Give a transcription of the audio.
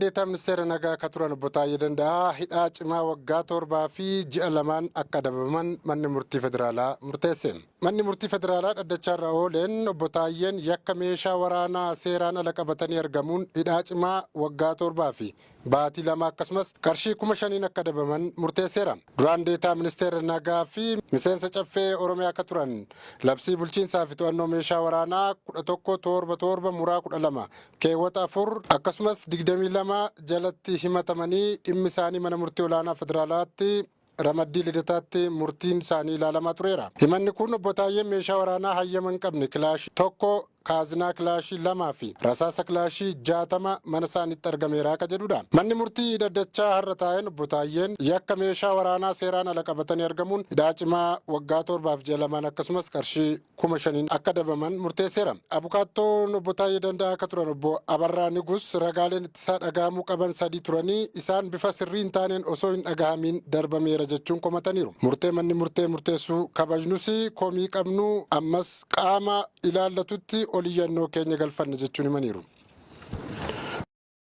Deetaa ministeera nagaa akka turan obbo Taayyee Danda'a hidhaa cimaa waggaa 7 fi ji'a 2 akka adabaman manni murtii federaalaa murteesse. Manni murtii federaalaa dhaddachaa irra ooleen obbo Taayyeen yakka meeshaa waraanaa seeraan ala qabatanii argamuun hidhaa cimaa waggaa 7 fi baatii 2 akkasumas qarshii 5,000 akka adabaman murteesseera. Duraan deetaa ministeera nagaa fi miseensa caffee Oromiyaa akka turan labsii bulchiinsaa fi to'annoo meeshaa waraanaa 11/7 muraa 12 keewwata 4 akkasumas 22 jalatti himatamanii dhimmi isaanii mana murtii olaanaa federaalaatti ramaddii lidataatti murtiin isaanii ilaalamaa tureera. Himanni kun obbo Taayyeen meeshaa waraanaa hayyama hin qabne kilaashii 1 kaazinaa kilaashii 2 fi rasaasa kilaashii 60 mana isaaniitti argameera akka jedhudha. Manni murtii dhaddachaa har'a taa'een obbo Taayyeen yakka meeshaa waraanaa seeraan ala qabatanii argamuun hidhaa cimaa waggaa 7 fi ji'a 2 akkasumas qarshii 5,000 akka adabaman murteesseera. Abukaattoon obbo Taayyee Danda'a akka turan obbo Abarraa Nigus ragaaleen ittisaa dhagahamuu qaban 3 turanii isaan bifa sirrii hin taaneen osoo hin dhagahamin darbameera jechuun komataniiru. Murtee manni murteessuu kabajnus komii qabnu ammas qaama ilaallatutti oliyyannoo keenya galfanna jechuun himaniiru.